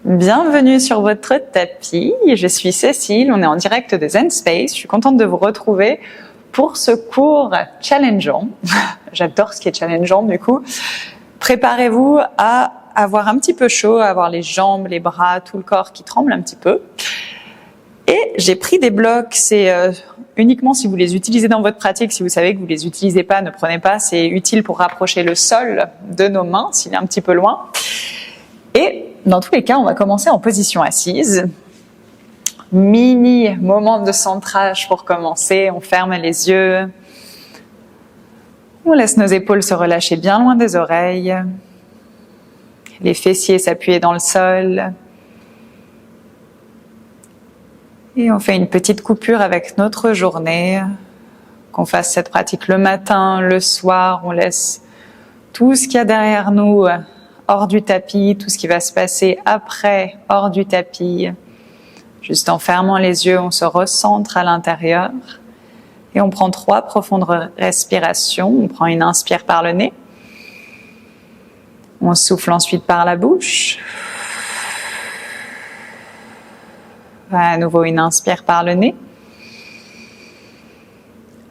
Bienvenue sur votre tapis, je suis Cécile, on est en direct de Zen Space, je suis contente de vous retrouver pour ce cours challengeant. J'adore ce qui est challengeant du coup. Préparez-vous à avoir un petit peu chaud, à avoir les jambes, les bras, tout le corps qui tremble un petit peu. Et j'ai pris des blocs, c'est uniquement si vous les utilisez dans votre pratique, si vous savez que vous les utilisez pas, ne prenez pas, c'est utile pour rapprocher le sol de nos mains s'il est un petit peu loin. Et dans tous les cas, on va commencer en position assise. Mini moment de centrage pour commencer, on ferme les yeux. On laisse nos épaules se relâcher bien loin des oreilles. Les fessiers s'appuyer dans le sol. Et on fait une petite coupure avec notre journée. Qu'on fasse cette pratique le matin, le soir, on laisse tout ce qu'il y a derrière nous hors du tapis, tout ce qui va se passer après hors du tapis. Juste en fermant les yeux, on se recentre à l'intérieur et on prend 3 profondes respirations. On prend une inspire par le nez. On souffle ensuite par la bouche. À nouveau une inspire par le nez.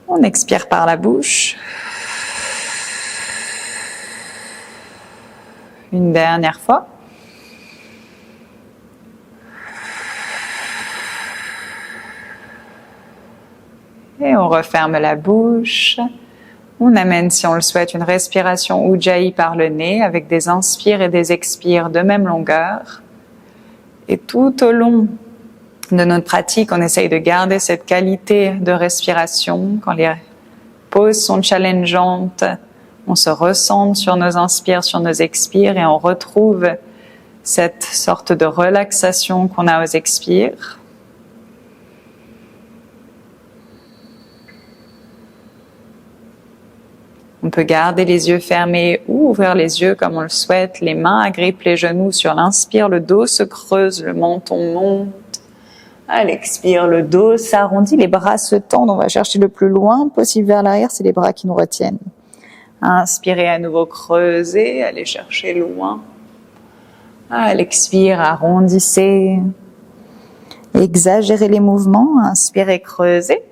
On expire par la bouche. Une dernière fois. Et on referme la bouche. On amène, si on le souhaite, une respiration Ujjayi par le nez avec des inspires et des expires de même longueur. Et tout au long de notre pratique, on essaye de garder cette qualité de respiration. Quand les pauses sont challengeantes, on se recentre sur nos inspires, sur nos expires et on retrouve cette sorte de relaxation qu'on a aux expires. On peut garder les yeux fermés ou ouvrir les yeux comme on le souhaite. Les mains agrippent les genoux sur l'inspire, le dos se creuse, le menton monte. À l'expire, le dos s'arrondit, les bras se tendent. On va chercher le plus loin possible vers l'arrière, c'est les bras qui nous retiennent. Inspirez à nouveau, creusez, allez chercher loin. À l'expire, arrondissez. Exagérez les mouvements, inspirez, creusez.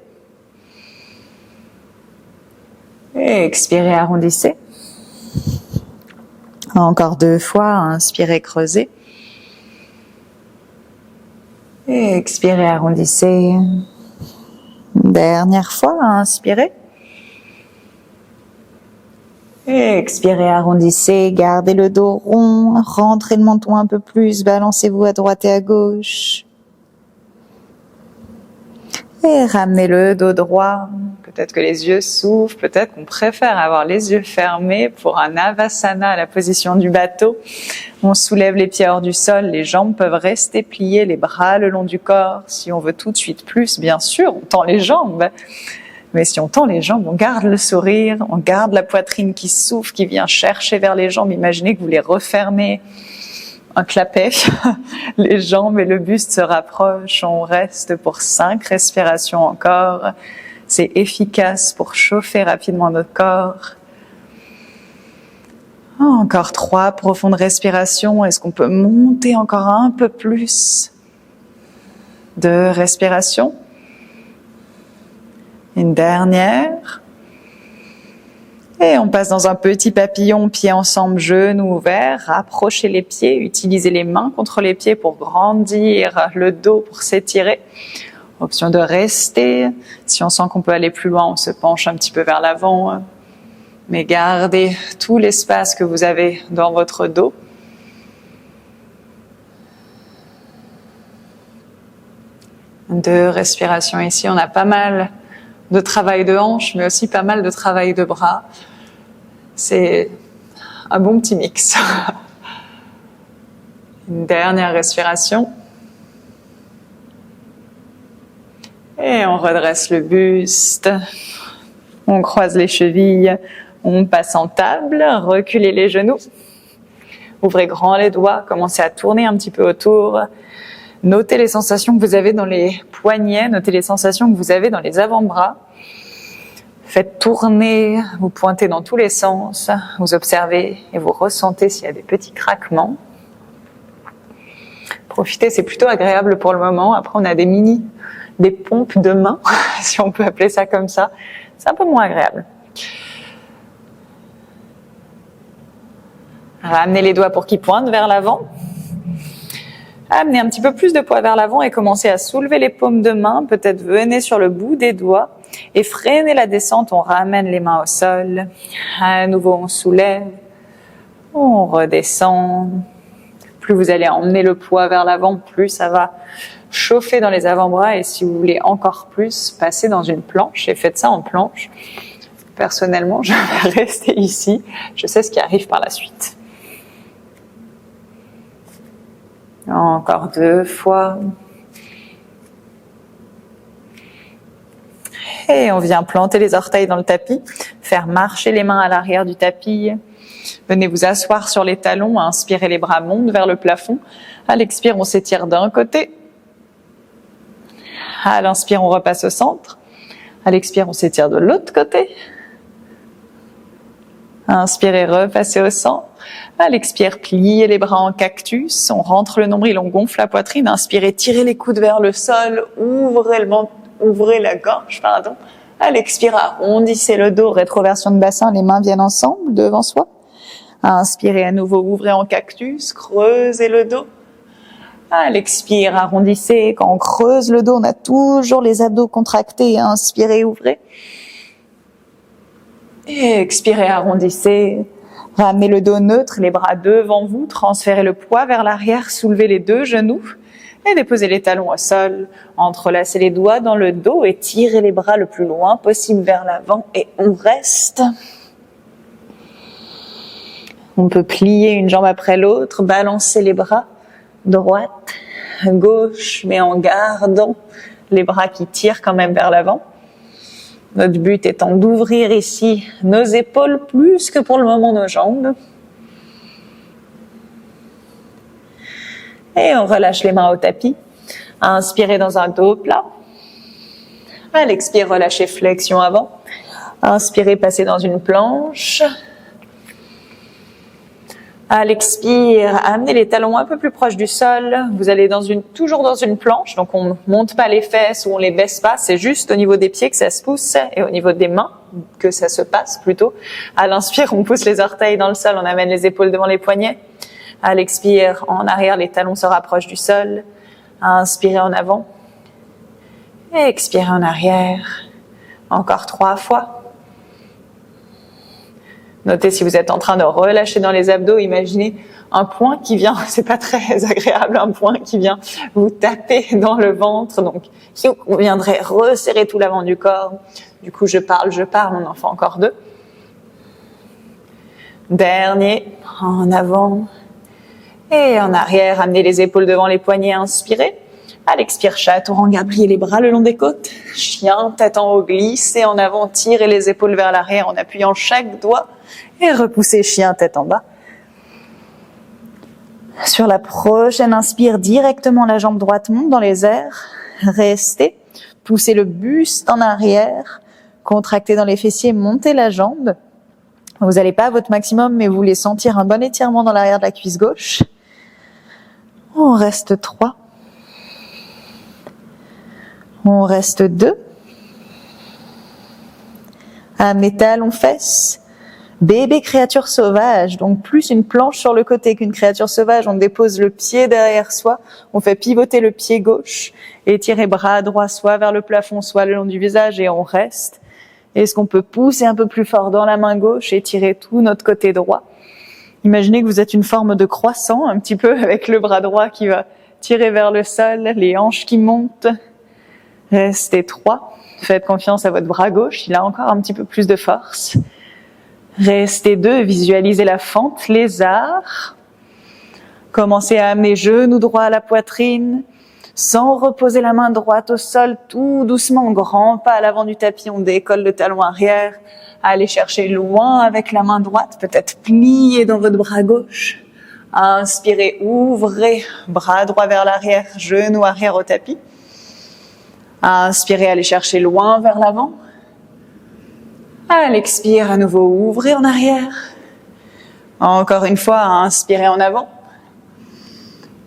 Et expirez, arrondissez. Encore 2 fois, inspirez, creusez. Et expirez, arrondissez. Dernière fois, inspirez. Et expirez, arrondissez, gardez le dos rond, rentrez le menton un peu plus, balancez-vous à droite et à gauche. Et ramenez le dos droit. Peut-être que les yeux s'ouvrent, peut-être qu'on préfère avoir les yeux fermés pour un Avasana, la position du bateau. On soulève les pieds hors du sol, les jambes peuvent rester pliées, les bras le long du corps. Si on veut tout de suite plus, bien sûr, on tend les jambes. Mais si on tend les jambes, on garde le sourire, on garde la poitrine qui s'ouvre, qui vient chercher vers les jambes. Imaginez que vous les refermez, un clapet, les jambes et le buste se rapprochent. On reste pour 5 respirations encore. C'est efficace pour chauffer rapidement notre corps. Encore 3 profondes respirations. Est-ce qu'on peut monter encore un peu plus de respiration? Une dernière. Et on passe dans un petit papillon, pieds ensemble, genoux ouverts. Rapprochez les pieds, utilisez les mains contre les pieds pour grandir le dos, pour s'étirer. Option de rester. Si on sent qu'on peut aller plus loin, on se penche un petit peu vers l'avant. Mais gardez tout l'espace que vous avez dans votre dos. De respiration ici, on a pas mal de travail de hanche, mais aussi pas mal de travail de bras. C'est un bon petit mix. Une dernière respiration. Et on redresse le buste. On croise les chevilles. On passe en table. Reculez les genoux. Ouvrez grand les doigts. Commencez à tourner un petit peu autour. Notez les sensations que vous avez dans les poignets. Notez les sensations que vous avez dans les avant-bras. Faites tourner, vous pointez dans tous les sens, vous observez et vous ressentez s'il y a des petits craquements. Profitez, c'est plutôt agréable pour le moment. Après, on a des pompes de main, si on peut appeler ça comme ça. C'est un peu moins agréable. Ramenez les doigts pour qu'ils pointent vers l'avant. Amenez un petit peu plus de poids vers l'avant et commencez à soulever les paumes de main. Peut-être venez sur le bout des doigts et freinez la descente. On ramène les mains au sol. À nouveau, on soulève. On redescend. Plus vous allez emmener le poids vers l'avant, plus ça va chauffer dans les avant-bras. Et si vous voulez encore plus, passez dans une planche et faites ça en planche. Personnellement, je vais rester ici. Je sais ce qui arrive par la suite. Encore 2 fois. Et on vient planter les orteils dans le tapis, faire marcher les mains à l'arrière du tapis. Venez vous asseoir sur les talons, inspirez, les bras montent vers le plafond. À l'expire, on s'étire d'un côté. À l'inspire, on repasse au centre. À l'expire, on s'étire de l'autre côté. Inspirez, repassez au centre. À l'expire, pliez les bras en cactus. On rentre le nombril, on gonfle la poitrine. Inspirez, tirez les coudes vers le sol. Ouvrez la gorge, pardon. À l'expire, arrondissez le dos, rétroversion de bassin. Les mains viennent ensemble devant soi. Inspirez à nouveau, ouvrez en cactus. Creusez le dos. À l'expire, arrondissez. Quand on creuse le dos, on a toujours les abdos contractés. Inspirez, ouvrez. Et expirez, arrondissez. Ramenez le dos neutre, les bras devant vous. Transférez le poids vers l'arrière. Soulevez les 2 genoux. Et déposez les talons au sol. Entrelacez les doigts dans le dos et tirez les bras le plus loin possible vers l'avant. Et on reste. On peut plier une jambe après l'autre. Balancer les bras. Droite, gauche, mais en gardant les bras qui tirent quand même vers l'avant. Notre but étant d'ouvrir ici nos épaules plus que pour le moment nos jambes. Et on relâche les mains au tapis. Inspirez dans un dos plat. À l'expire, relâchez flexion avant. Inspirez, passez dans une planche. À l'expire, amenez les talons un peu plus proches du sol. Vous allez toujours dans une planche, donc on monte pas les fesses ou on les baisse pas. C'est juste au niveau des pieds que ça se pousse et au niveau des mains que ça se passe plutôt. À l'inspire, on pousse les orteils dans le sol, on amène les épaules devant les poignets. À l'expire, en arrière, les talons se rapprochent du sol. Inspirez en avant. Et expirez en arrière. Encore 3 fois. Notez si vous êtes en train de relâcher dans les abdos, imaginez un point qui vient, c'est pas très agréable, un point qui vient vous taper dans le ventre, donc on viendrait resserrer tout l'avant du corps. Du coup, je parle, on en fait encore 2. Dernier, en avant et en arrière, amenez les épaules devant les poignets, inspirez. À l'expire, chaturanga, pliez les bras le long des côtes. Chien, tête en haut, glissez en avant, tirez les épaules vers l'arrière en appuyant chaque doigt. Et repoussez chien, tête en bas. Sur la prochaine inspire, directement la jambe droite monte dans les airs. Restez. Poussez le buste en arrière. Contractez dans les fessiers, montez la jambe. Vous n'allez pas à votre maximum, mais vous voulez sentir un bon étirement dans l'arrière de la cuisse gauche. On reste 3. On reste 2. Amenez talons fesses. Bébé créature sauvage, donc plus une planche sur le côté qu'une créature sauvage. On dépose le pied derrière soi, on fait pivoter le pied gauche, étirez bras droit soit vers le plafond, soit le long du visage et on reste. Est-ce qu'on peut pousser un peu plus fort dans la main gauche, étirer tout notre côté droit. Imaginez que vous êtes une forme de croissant, un petit peu avec le bras droit qui va tirer vers le sol, les hanches qui montent. Restez 3. Faites confiance à votre bras gauche, il a encore un petit peu plus de force. Restez 2, visualisez la fente lézard. Commencez à amener genou droit à la poitrine, sans reposer la main droite au sol, tout doucement, grand pas à l'avant du tapis, on décolle le talon arrière. Allez chercher loin avec la main droite, peut-être plier dans votre bras gauche. Inspirez, ouvrez, bras droit vers l'arrière, genou arrière au tapis. Inspirez, allez chercher loin vers l'avant. À l'expire, à nouveau, ouvrez en arrière. Encore une fois, inspirez en avant.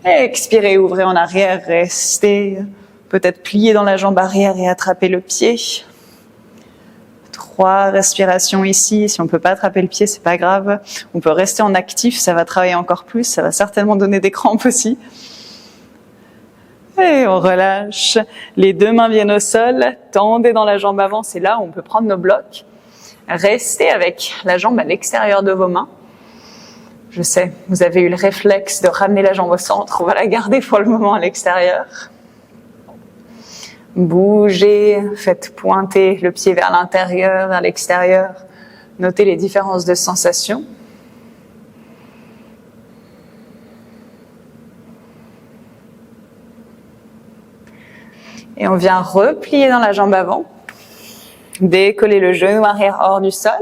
Expirez, ouvrez en arrière, restez. Peut-être plier dans la jambe arrière et attraper le pied. 3 respirations ici. Si on ne peut pas attraper le pied, c'est pas grave. On peut rester en actif, ça va travailler encore plus. Ça va certainement donner des crampes aussi. Et on relâche. Les 2 mains viennent au sol. Tendez dans la jambe avant, c'est là où on peut prendre nos blocs. Restez avec la jambe à l'extérieur de vos mains. Je sais, vous avez eu le réflexe de ramener la jambe au centre. On va la garder pour le moment à l'extérieur. Bougez, faites pointer le pied vers l'intérieur, vers l'extérieur. Notez les différences de sensations. Et on vient replier dans la jambe avant. Décoller le genou arrière hors du sol.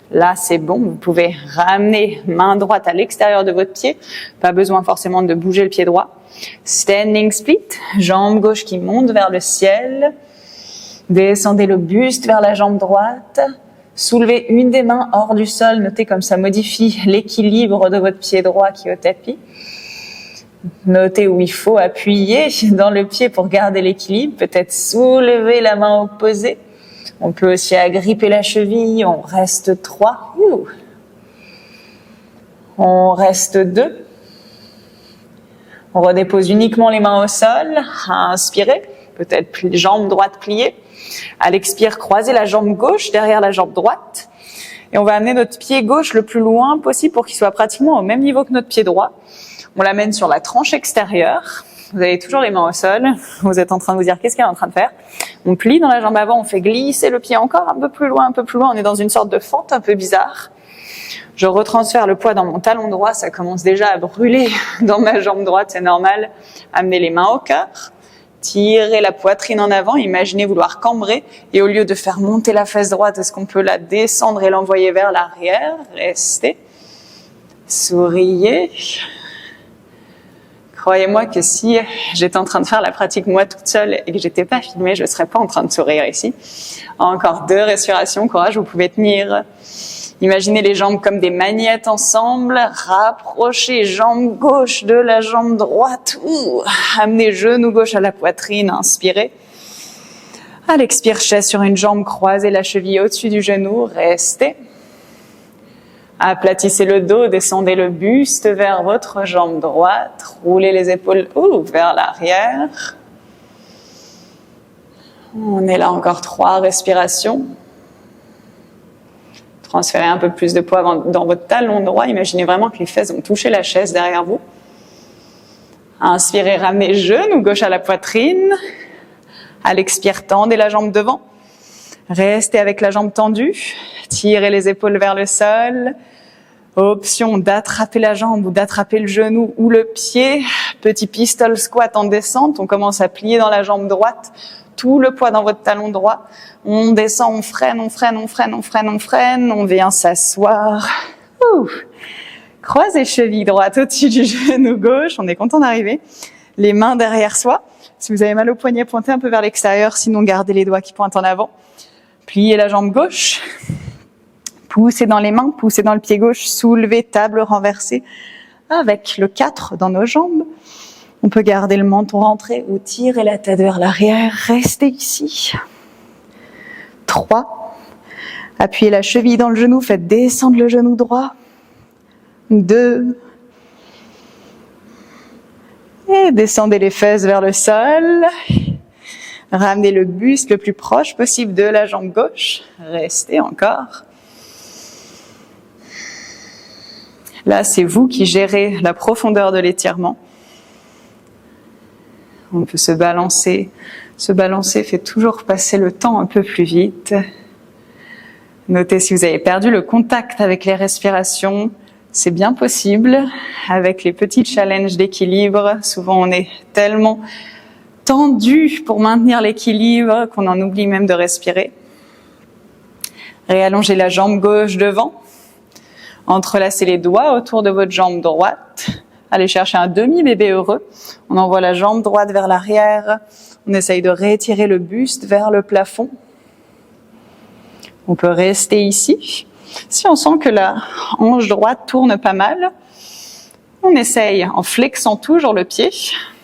Là, c'est bon, vous pouvez ramener main droite à l'extérieur de votre pied. Pas besoin forcément de bouger le pied droit. Standing split, jambe gauche qui monte vers le ciel. Descendez le buste vers la jambe droite. Soulevez une des mains hors du sol. Notez comme ça modifie l'équilibre de votre pied droit qui est au tapis. Notez où il faut appuyer dans le pied pour garder l'équilibre. Peut-être soulever la main opposée. On peut aussi agripper la cheville. On reste 3. On reste 2. On redépose uniquement les mains au sol. Inspirez. Peut-être jambe droite pliée. À l'expire, croisez la jambe gauche derrière la jambe droite. Et on va amener notre pied gauche le plus loin possible pour qu'il soit pratiquement au même niveau que notre pied droit. On l'amène sur la tranche extérieure. Vous avez toujours les mains au sol. Vous êtes en train de vous dire qu'est-ce qu'elle est en train de faire. On plie dans la jambe avant, on fait glisser le pied encore un peu plus loin, un peu plus loin. On est dans une sorte de fente un peu bizarre. Je retransfère le poids dans mon talon droit. Ça commence déjà à brûler dans ma jambe droite, c'est normal. Amenez les mains au cœur. Tirez la poitrine en avant. Imaginez vouloir cambrer. Et au lieu de faire monter la fesse droite, est-ce qu'on peut la descendre et l'envoyer vers l'arrière? Restez. Souriez. Croyez-moi que si j'étais en train de faire la pratique moi toute seule et que j'étais pas filmée, je serais pas en train de sourire ici. Encore 2 respirations, courage, vous pouvez tenir. Imaginez les jambes comme des magnettes ensemble. Rapprochez jambe gauche de la jambe droite. Amenez genou gauche à la poitrine, inspirez. À l'expire, chaise sur une jambe, croisez la cheville au-dessus du genou, restez. Aplatissez le dos, descendez le buste vers votre jambe droite, roulez les épaules vers l'arrière. On est là encore 3 respirations. Transférez un peu plus de poids dans votre talon droit. Imaginez vraiment que les fesses vont toucher la chaise derrière vous. Inspirez, ramenez genou gauche à la poitrine. À l'expire, tendez la jambe devant. Restez avec la jambe tendue. Tirez les épaules vers le sol. Option d'attraper la jambe ou d'attraper le genou ou le pied. Petit pistol squat en descente. On commence à plier dans la jambe droite. Tout le poids dans votre talon droit. On descend, on freine, on freine, on freine, on freine, on freine. On vient s'asseoir. Croisez cheville droite au-dessus du genou gauche. On est content d'arriver. Les mains derrière soi. Si vous avez mal au poignet, pointez un peu vers l'extérieur. Sinon, gardez les doigts qui pointent en avant. Pliez la jambe gauche. Poussez dans les mains, poussez dans le pied gauche. Soulevez, table renversée. Avec le 4 dans nos jambes. On peut garder le menton rentré ou tirer la tête vers l'arrière. Restez ici. 3. Appuyez la cheville dans le genou. Faites descendre le genou droit. 2. Et descendez les fesses vers le sol. Ramenez le buste le plus proche possible de la jambe gauche. Restez encore. Là, c'est vous qui gérez la profondeur de l'étirement. On peut se balancer. Se balancer fait toujours passer le temps un peu plus vite. Notez si vous avez perdu le contact avec les respirations. C'est bien possible. Avec les petits challenges d'équilibre, souvent on est tellement tendu pour maintenir l'équilibre qu'on en oublie même de respirer. Réallongez la jambe gauche devant. Entrelacez les doigts autour de votre jambe droite. Allez chercher un demi-bébé heureux. On envoie la jambe droite vers l'arrière. On essaye de réétirer le buste vers le plafond. On peut rester ici. Si on sent que la hanche droite tourne pas mal, On essaye, en flexant toujours le pied,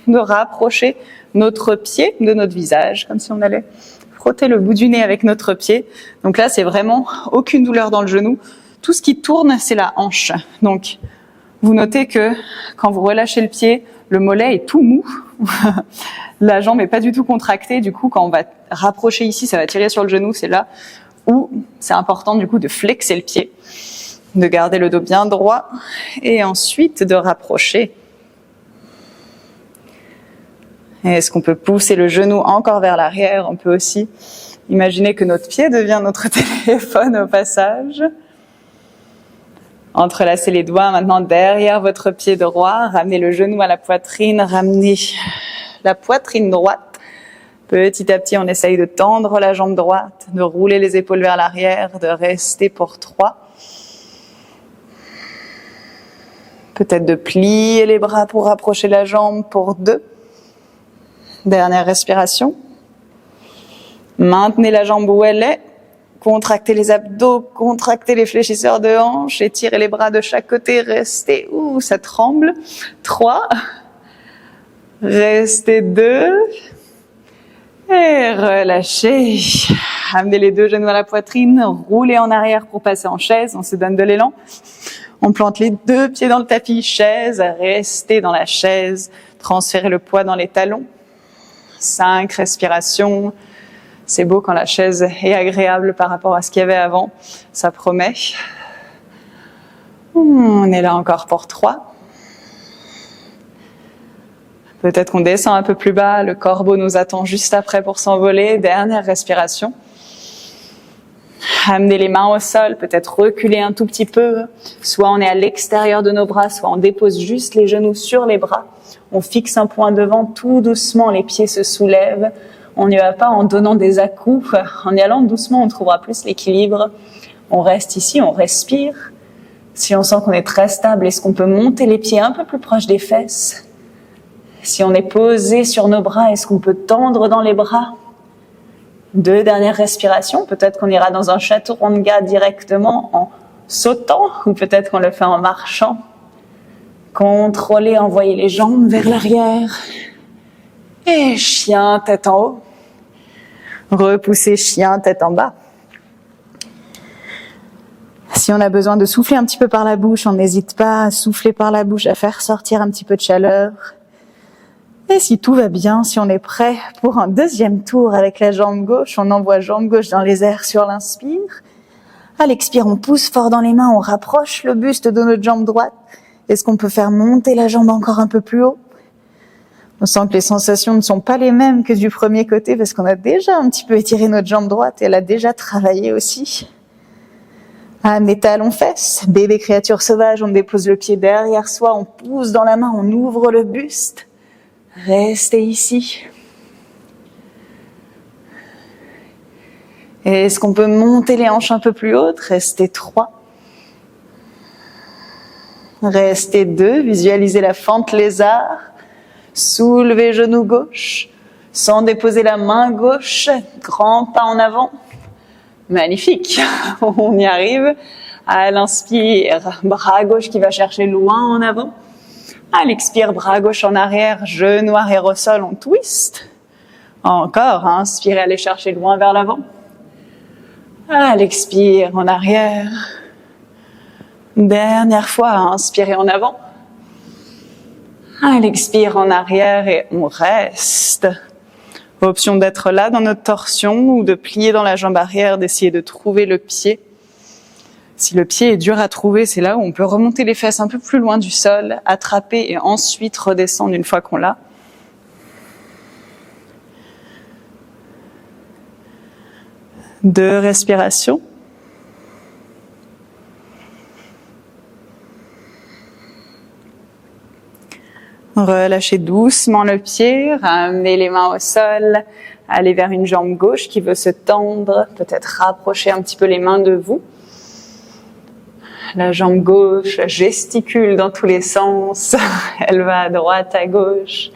de rapprocher notre pied de notre visage, comme si on allait frotter le bout du nez avec notre pied. Donc là, c'est vraiment aucune douleur dans le genou. Tout ce qui tourne, c'est la hanche. Donc, vous notez que quand vous relâchez le pied, le mollet est tout mou. La jambe n'est pas du tout contractée. Du coup, quand on va rapprocher ici, ça va tirer sur le genou. C'est là où c'est important du coup de flexer le pied, de garder le dos bien droit et ensuite de rapprocher. Est-ce qu'on peut pousser le genou encore vers l'arrière? On peut aussi imaginer que notre pied devient notre téléphone au passage. Entrelacez les doigts maintenant derrière votre pied droit. Ramenez le genou à la poitrine. Ramenez la poitrine droite. Petit à petit, on essaye de tendre la jambe droite, de rouler les épaules vers l'arrière, de rester pour 3. Peut-être de plier les bras pour rapprocher la jambe pour 2. Dernière respiration. Maintenez la jambe où elle est. Contractez les abdos, contractez les fléchisseurs de hanches, étirez les bras de chaque côté, restez. Ouh, ça tremble. 3. Restez 2. Et relâchez. Amenez les 2 genoux à la poitrine, roulez en arrière pour passer en chaise, on se donne de l'élan. On plante les 2 pieds dans le tapis, chaise, restez dans la chaise, transférez le poids dans les talons. 5 respirations. C'est beau quand la chaise est agréable par rapport à ce qu'il y avait avant, ça promet. On est là encore pour 3. Peut-être qu'on descend un peu plus bas, le corbeau nous attend juste après pour s'envoler. Dernière respiration. Amenez les mains au sol, peut-être reculer un tout petit peu. Soit on est à l'extérieur de nos bras, soit on dépose juste les genoux sur les bras. On fixe un point devant, tout doucement, les pieds se soulèvent. On n'y va pas en donnant des à-coups. En y allant doucement, on trouvera plus l'équilibre. On reste ici, on respire. Si on sent qu'on est très stable, est-ce qu'on peut monter les pieds un peu plus proches des fesses? Si on est posé sur nos bras, est-ce qu'on peut tendre dans les bras? 2 dernières respirations. Peut-être qu'on ira dans un chaturanga directement en sautant, ou peut-être qu'on le fait en marchant. Contrôlez, envoyez les jambes vers l'arrière. Et chien, tête en haut. Repoussez chien, tête en bas. Si on a besoin de souffler un petit peu par la bouche, on n'hésite pas à souffler par la bouche, à faire sortir un petit peu de chaleur. Et si tout va bien, si on est prêt pour un deuxième tour avec la jambe gauche, on envoie jambe gauche dans les airs sur l'inspire. À l'expire, on pousse fort dans les mains, on rapproche le buste de notre jambe droite. Est-ce qu'on peut faire monter la jambe encore un peu plus haut? On sent que les sensations ne sont pas les mêmes que du premier côté parce qu'on a déjà un petit peu étiré notre jambe droite et elle a déjà travaillé aussi. Amenez talons fesses, bébé créature sauvage, on dépose le pied derrière soi, on pousse dans la main, on ouvre le buste. Restez ici. Et est-ce qu'on peut monter les hanches un peu plus hautes? Restez 3. Restez 2. Visualisez la fente lézard. Soulevez genou gauche. Sans déposer la main gauche. Grand pas en avant. Magnifique. On y arrive. À l'inspire, bras gauche qui va chercher loin en avant. À l'expire, bras gauche en arrière, genou arrière au sol, on twist. Encore, inspirez, allez chercher loin vers l'avant. À l'expire, en arrière. Dernière fois, inspirez en avant. À l'expire, en arrière et on reste. Option d'être là dans notre torsion ou de plier dans la jambe arrière, d'essayer de trouver le pied. Si le pied est dur à trouver, c'est là où on peut remonter les fesses un peu plus loin du sol, attraper et ensuite redescendre une fois qu'on l'a. Deux respirations. Relâchez doucement le pied, ramenez les mains au sol, allez vers une jambe gauche qui veut se tendre, peut-être rapprocher un petit peu les mains de vous. La jambe gauche gesticule dans tous les sens, elle va à droite, à gauche.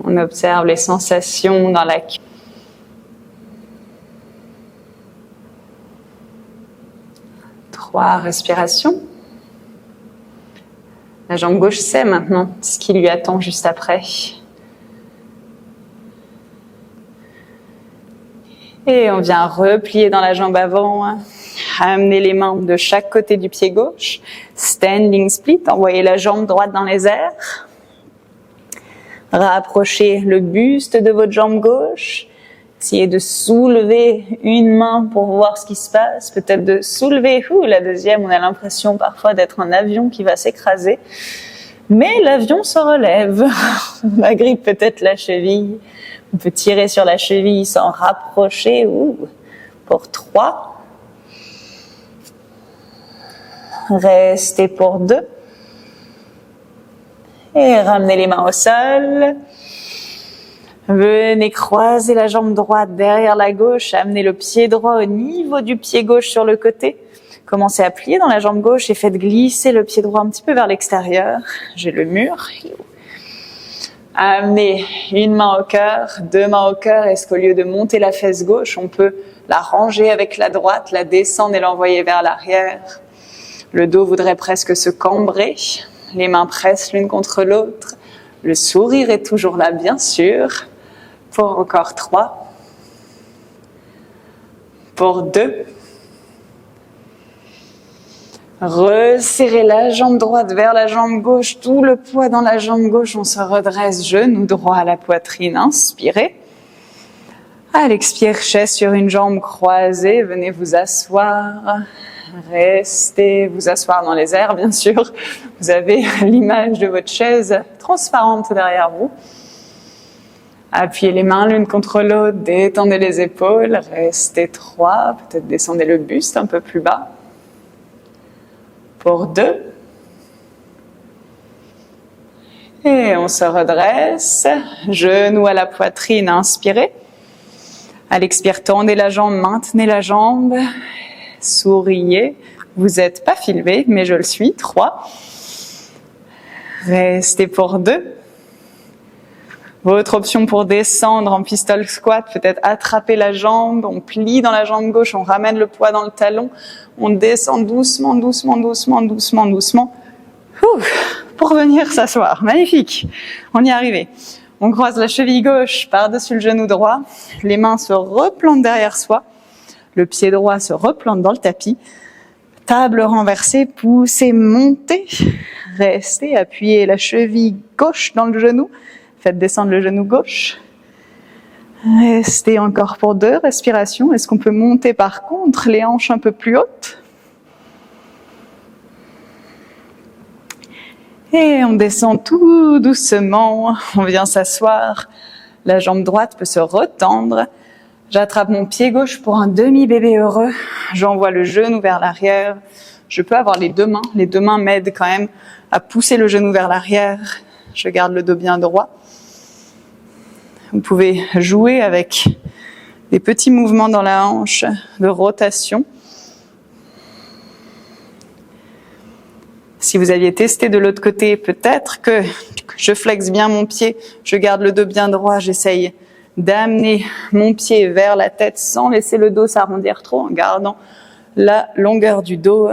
On observe les sensations dans la queue. Trois respirations. La jambe gauche sait maintenant ce qui lui attend juste après. Et on vient replier dans la jambe avant, amener les mains de chaque côté du pied gauche, standing split, envoyer la jambe droite dans les airs, rapprochez le buste de votre jambe gauche, essayez de soulever une main pour voir ce qui se passe, peut-être de soulever la deuxième, on a l'impression parfois d'être un avion qui va s'écraser, mais l'avion se relève, on agrippe peut-être la cheville, on peut tirer sur la cheville sans rapprocher, pour 3, restez pour 2, et ramenez les mains au sol. Venez croiser la jambe droite derrière la gauche, amenez le pied droit au niveau du pied gauche sur le côté. Commencez à plier dans la jambe gauche et faites glisser le pied droit un petit peu vers l'extérieur. J'ai le mur. Amenez une main au cœur, 2 mains au cœur. Est-ce qu'au lieu de monter la fesse gauche, on peut la ranger avec la droite, la descendre et l'envoyer vers l'arrière? Le dos voudrait presque se cambrer. Les mains pressent l'une contre l'autre. Le sourire est toujours là, bien sûr. Pour encore 3. Pour 2. Resserrez la jambe droite vers la jambe gauche, tout le poids dans la jambe gauche, on se redresse, genou droit à la poitrine, inspirez. À l'expire, chaise sur une jambe croisée, venez vous asseoir. Restez vous asseoir dans les airs, bien sûr. Vous avez l'image de votre chaise transparente derrière vous. Appuyez les mains l'une contre l'autre, détendez les épaules, restez 3, peut-être descendez le buste un peu plus bas. Pour 2. Et on se redresse, genou à la poitrine, inspirez. À l'expire, tendez la jambe, maintenez la jambe. Souriez, vous n'êtes pas filmé, mais je le suis, 3. Restez pour 2. Votre option pour descendre en pistol squat, peut-être attraper la jambe, on plie dans la jambe gauche, on ramène le poids dans le talon, on descend doucement, doucement, doucement, doucement, doucement, pour venir s'asseoir. Magnifique, on y est arrivé. On croise la cheville gauche par-dessus le genou droit, les mains se replantent derrière soi, le pied droit se replante dans le tapis, table renversée, poussez, montez, restez, appuyez la cheville gauche dans le genou, faites descendre le genou gauche. Restez encore pour 2 respirations. Est-ce qu'on peut monter par contre les hanches un peu plus hautes? Et on descend tout doucement. On vient s'asseoir. La jambe droite peut se retendre. J'attrape mon pied gauche pour un demi-bébé heureux. J'envoie le genou vers l'arrière. Je peux avoir les 2 mains. Les 2 mains m'aident quand même à pousser le genou vers l'arrière. Je garde le dos bien droit. Vous pouvez jouer avec des petits mouvements dans la hanche de rotation. Si vous aviez testé de l'autre côté, peut-être que je flexe bien mon pied, je garde le dos bien droit, j'essaye d'amener mon pied vers la tête sans laisser le dos s'arrondir trop, en gardant la longueur du dos.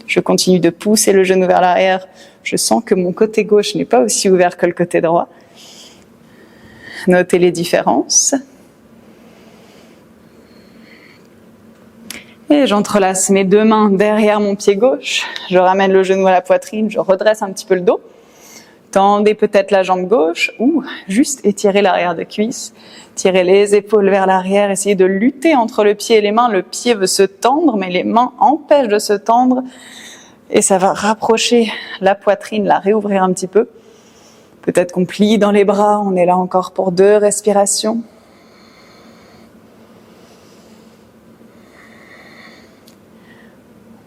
Je continue de pousser le genou vers l'arrière. Je sens que mon côté gauche n'est pas aussi ouvert que le côté droit. Notez les différences. Et j'entrelace mes 2 mains derrière mon pied gauche. Je ramène le genou à la poitrine, je redresse un petit peu le dos. Tendez peut-être la jambe gauche ou juste étirez l'arrière de cuisse. Tirez les épaules vers l'arrière, essayez de lutter entre le pied et les mains. Le pied veut se tendre, mais les mains empêchent de se tendre. Et ça va rapprocher la poitrine, la réouvrir un petit peu. Peut-être qu'on plie dans les bras, on est là encore pour 2 respirations.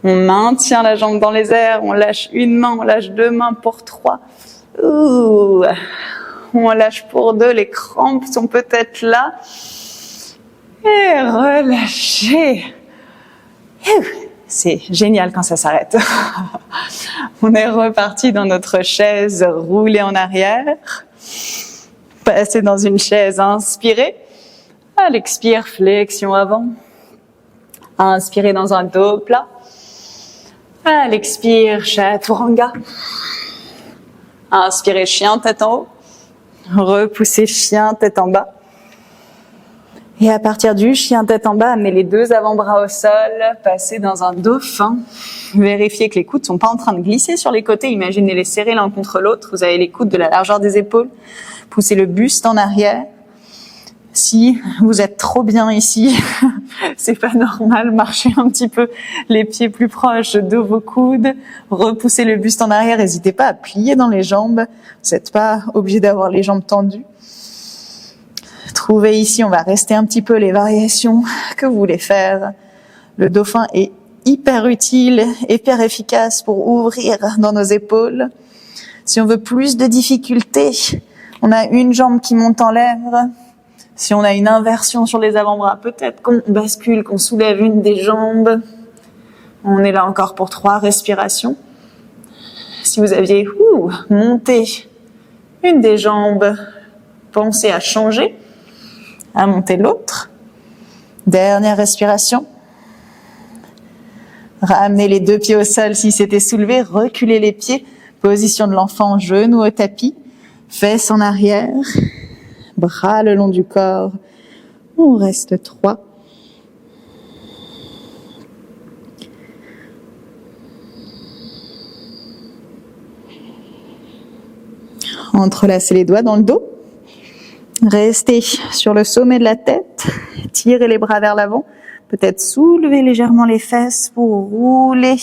On maintient la jambe dans les airs, on lâche une main, on lâche 2 mains pour 3. On lâche pour 2, les crampes sont peut-être là. Et relâchez. C'est génial quand ça s'arrête. On est reparti dans notre chaise, roulée en arrière. Passez dans une chaise, inspirez. À l'expire, flexion avant. Inspirez dans un dos plat. À l'expire, Chaturanga. Inspirez, chien, tête en haut. Repoussez, chien, tête en bas. Et à partir du chien, tête en bas, amenez les deux avant-bras au sol, passez dans un dauphin. Vérifiez que les coudes sont pas en train de glisser sur les côtés. Imaginez les serrer l'un contre l'autre. Vous avez les coudes de la largeur des épaules. Poussez le buste en arrière. Si vous êtes trop bien ici, c'est pas normal, marchez un petit peu les pieds plus proches de vos coudes, repoussez le buste en arrière, n'hésitez pas à plier dans les jambes, vous n'êtes pas obligé d'avoir les jambes tendues. Trouvez ici, on va rester un petit peu les variations que vous voulez faire. Le dauphin est hyper utile, hyper efficace pour ouvrir dans nos épaules. Si on veut plus de difficultés, on a une jambe qui monte en l'air. Si on a une inversion sur les avant-bras, peut-être qu'on bascule, qu'on soulève une des jambes. On est là encore pour 3 respirations. Si vous aviez monté une des jambes, pensez à changer, à monter l'autre. Dernière respiration. Ramenez les 2 pieds au sol si c'était soulevé, reculez les pieds. Position de l'enfant, genou au tapis, fesses en arrière. Bras le long du corps. On reste 3. Entrelacez les doigts dans le dos. Restez sur le sommet de la tête. Tirez les bras vers l'avant. Peut-être soulevez légèrement les fesses pour rouler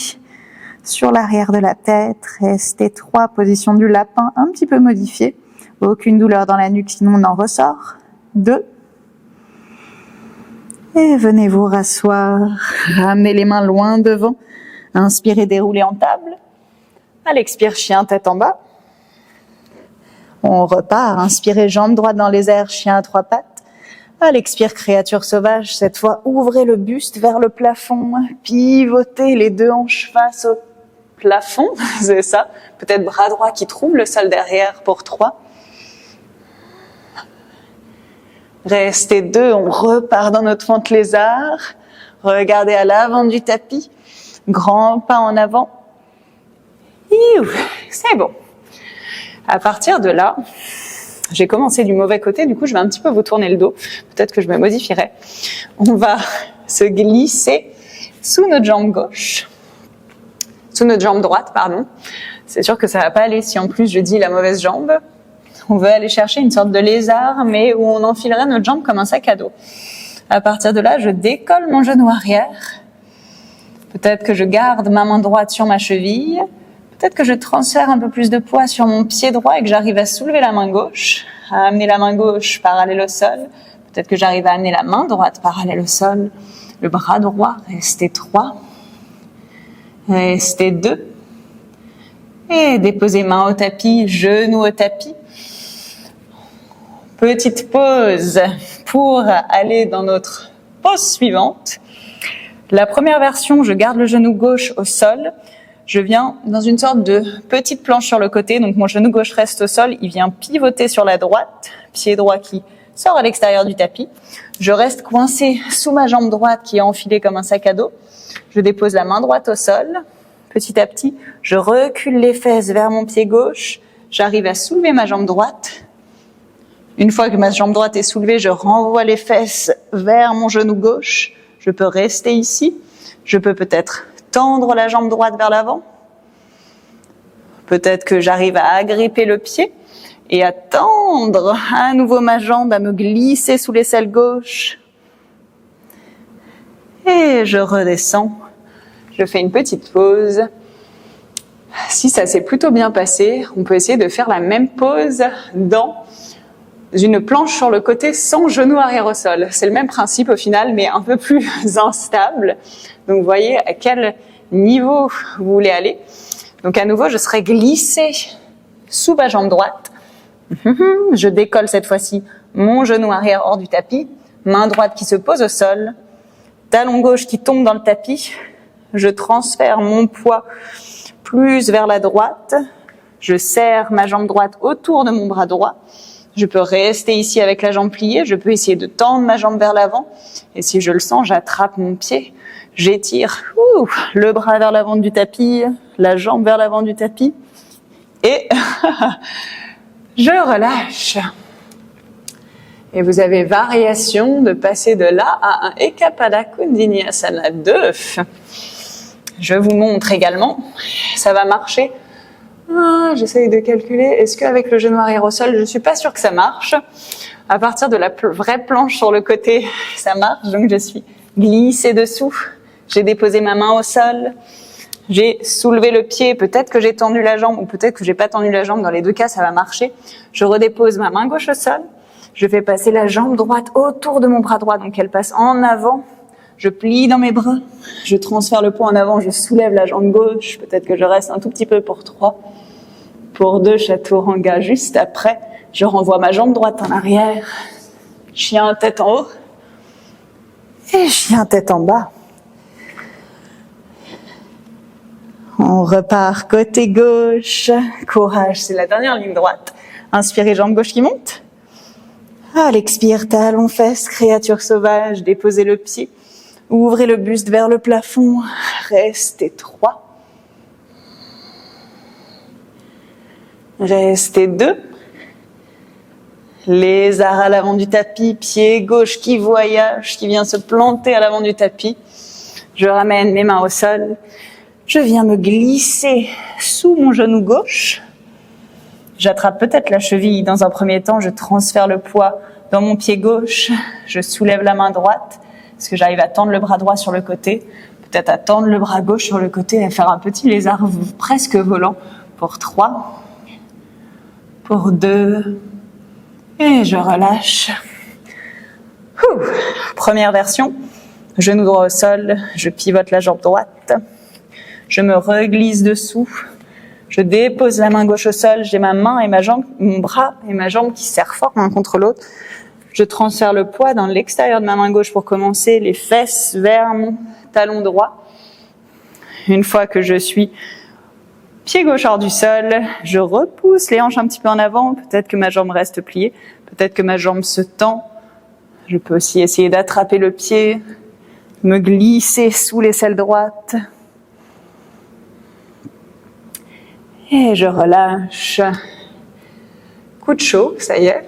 sur l'arrière de la tête. Restez 3. Position du lapin un petit peu modifiée. Aucune douleur dans la nuque, sinon on en ressort. 2. Et venez vous rasseoir. Ramenez les mains loin devant. Inspirez, déroulez en table. À l'expire, chien, tête en bas. On repart. Inspirez, jambe droite dans les airs, chien à 3 pattes. À l'expire, créature sauvage. Cette fois, ouvrez le buste vers le plafond. Pivotez les 2 hanches face au plafond. C'est ça. Peut-être bras droit qui trouve le sol derrière pour 3. Restez 2, on repart dans notre fente lézard. Regardez à l'avant du tapis. Grand pas en avant. C'est bon. À partir de là, j'ai commencé du mauvais côté, du coup je vais un petit peu vous tourner le dos. Peut-être que je me modifierai. On va se glisser sous notre jambe gauche. Sous notre jambe droite, pardon. C'est sûr que ça va pas aller si en plus je dis la mauvaise jambe. On veut aller chercher une sorte de lézard, mais où on enfilerait notre jambe comme un sac à dos. À partir de là, je décolle mon genou arrière. Peut-être que je garde ma main droite sur ma cheville. Peut-être que je transfère un peu plus de poids sur mon pied droit et que j'arrive à soulever la main gauche, à amener la main gauche parallèle au sol. Peut-être que j'arrive à amener la main droite parallèle au sol. Le bras droit, restez 3. Restez 2. Et déposez main au tapis, genou au tapis. Petite pause pour aller dans notre pause suivante. La première version, je garde le genou gauche au sol. Je viens dans une sorte de petite planche sur le côté. Donc mon genou gauche reste au sol. Il vient pivoter sur la droite. Pied droit qui sort à l'extérieur du tapis. Je reste coincé sous ma jambe droite qui est enfilée comme un sac à dos. Je dépose la main droite au sol. Petit à petit, je recule les fesses vers mon pied gauche. J'arrive à soulever ma jambe droite. Une fois que ma jambe droite est soulevée, je renvoie les fesses vers mon genou gauche. Je peux rester ici. Je peux peut-être tendre la jambe droite vers l'avant. Peut-être que j'arrive à agripper le pied et à tendre à nouveau ma jambe, à me glisser sous l'aisselle gauche. Et je redescends. Je fais une petite pause. Si ça s'est plutôt bien passé, on peut essayer de faire la même pause dans une planche sur le côté sans genou arrière au sol. C'est le même principe au final, mais un peu plus instable. Donc vous voyez à quel niveau vous voulez aller. Donc à nouveau, je serai glissée sous ma jambe droite. Je décolle cette fois-ci mon genou arrière hors du tapis. Main droite qui se pose au sol. Talon gauche qui tombe dans le tapis. Je transfère mon poids plus vers la droite. Je serre ma jambe droite autour de mon bras droit. Je peux rester ici avec la jambe pliée, je peux essayer de tendre ma jambe vers l'avant. Et si je le sens, j'attrape mon pied, j'étire le bras vers l'avant du tapis, la jambe vers l'avant du tapis. Et je relâche. Et vous avez variation de passer de là à un Ekapada Kundiniyasana 2. Je vous montre également, ça va marcher. J'essaye de calculer, est-ce qu'avec le genou arrière au sol, je suis pas sûre que ça marche. À partir de la vraie planche sur le côté, ça marche, donc je suis glissée dessous. J'ai déposé ma main au sol, j'ai soulevé le pied, peut-être que j'ai tendu la jambe ou peut-être que j'ai pas tendu la jambe, dans les deux cas ça va marcher. Je redépose ma main gauche au sol, je fais passer la jambe droite autour de mon bras droit, donc elle passe en avant. Je plie dans mes bras, je transfère le poids en avant, je soulève la jambe gauche, peut-être que je reste un tout petit peu pour 3, pour 2, Chaturanga juste après. Je renvoie ma jambe droite en arrière, chien tête en haut et chien tête en bas. On repart côté gauche, courage, c'est la dernière ligne droite. Inspirez, jambe gauche qui monte. À l'expire, talon, fesses, créature sauvage, déposez le pied. Ouvrez le buste vers le plafond, restez 3. Restez 2. Lézard à l'avant du tapis, pied gauche qui voyage, qui vient se planter à l'avant du tapis. Je ramène mes mains au sol. Je viens me glisser sous mon genou gauche. J'attrape peut-être la cheville dans un premier temps, je transfère le poids dans mon pied gauche, je soulève la main droite. Est-ce que j'arrive à tendre le bras droit sur le côté, peut-être à tendre le bras gauche sur le côté et à faire un petit lézard presque volant pour 3, pour 2, et je relâche. Première version, genou droit au sol, je pivote la jambe droite, je me reglisse dessous, je dépose la main gauche au sol, j'ai ma main et ma jambe, mon bras et ma jambe qui serrent fort l'un contre l'autre. Je transfère le poids dans l'extérieur de ma main gauche pour commencer, les fesses vers mon talon droit. Une fois que je suis pied gauche hors du sol, je repousse les hanches un petit peu en avant. Peut-être que ma jambe reste pliée, peut-être que ma jambe se tend. Je peux aussi essayer d'attraper le pied, me glisser sous l'aisselle droite. Et je relâche. Coup de chaud, ça y est.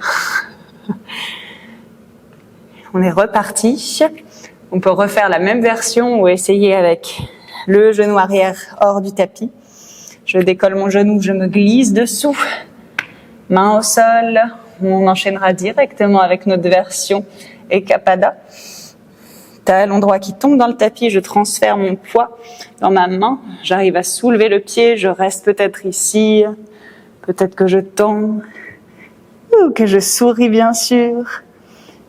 On est reparti. On peut refaire la même version ou essayer avec le genou arrière hors du tapis. Je décolle mon genou, je me glisse dessous. Main au sol. On enchaînera directement avec notre version Ekapada. Talon droit qui tombe dans le tapis, je transfère mon poids dans ma main. J'arrive à soulever le pied, je reste peut-être ici. Peut-être que je tends. Ou que je souris bien sûr.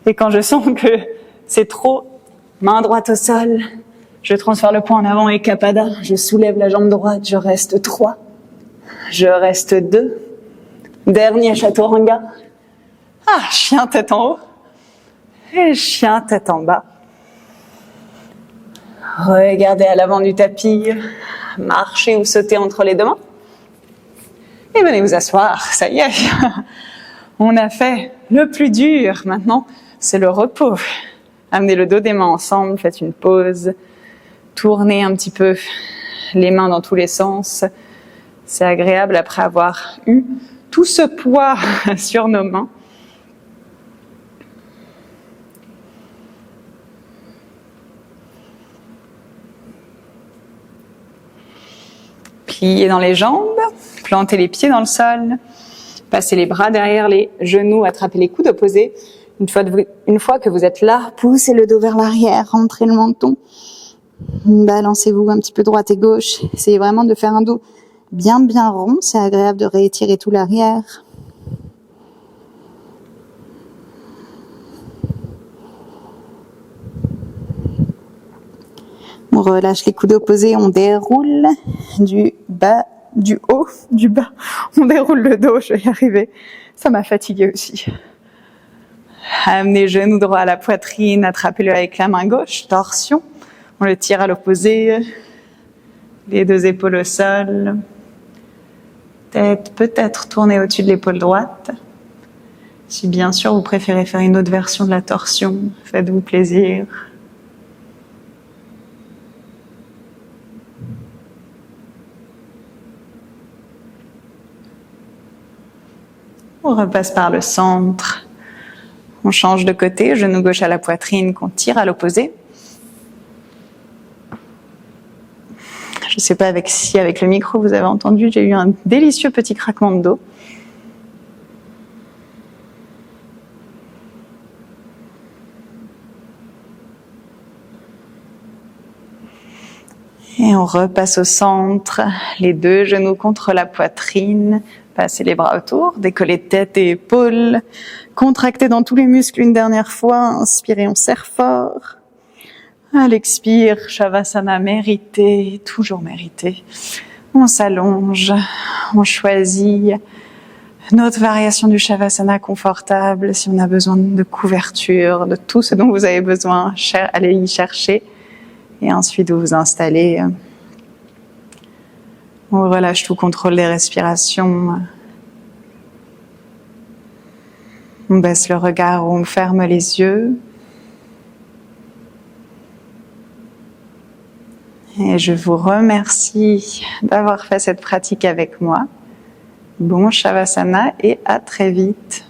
Et quand je sens que c'est trop, main droite au sol, je transfère le poids en avant, Ekapada, je soulève la jambe droite, je reste 3, je reste 2, dernier Chaturanga, chien tête en haut, et chien tête en bas. Regardez à l'avant du tapis, marchez ou sautez entre les deux mains, et venez vous asseoir, ça y est, on a fait le plus dur maintenant. C'est le repos. Amenez le dos des mains ensemble, faites une pause, tournez un petit peu les mains dans tous les sens. C'est agréable après avoir eu tout ce poids sur nos mains. Pliez dans les jambes, plantez les pieds dans le sol, passez les bras derrière les genoux, attrapez les coudes opposés. Une fois que vous êtes là, poussez le dos vers l'arrière, rentrez le menton, balancez-vous un petit peu droite et gauche. Essayez vraiment de faire un dos bien rond, c'est agréable de réétirer tout l'arrière. On relâche les coudes opposés, on déroule du bas, du haut, du bas. On déroule le dos, je vais y arriver. Ça m'a fatiguée aussi. Amenez genou droit à la poitrine, attrapez-le avec la main gauche, torsion. On le tire à l'opposé, les deux épaules au sol. Tête peut-être tournée au-dessus de l'épaule droite. Si bien sûr vous préférez faire une autre version de la torsion, faites-vous plaisir. On repasse par le centre. On change de côté, genou gauche à la poitrine, qu'on tire à l'opposé. Je ne sais pas si avec le micro vous avez entendu, j'ai eu un délicieux petit craquement de dos. Et on repasse au centre, les deux genoux contre la poitrine, passez les bras autour, décollez tête et épaules, contractez dans tous les muscles une dernière fois, inspirez, on serre fort. À l'expire, Shavasana mérité, toujours mérité. On s'allonge, on choisit notre variation du Shavasana confortable. Si on a besoin de couverture, de tout ce dont vous avez besoin, allez y chercher. Et ensuite, vous vous installez. On relâche tout contrôle des respirations. On baisse le regard, on ferme les yeux. Et je vous remercie d'avoir fait cette pratique avec moi. Bon Shavasana et à très vite.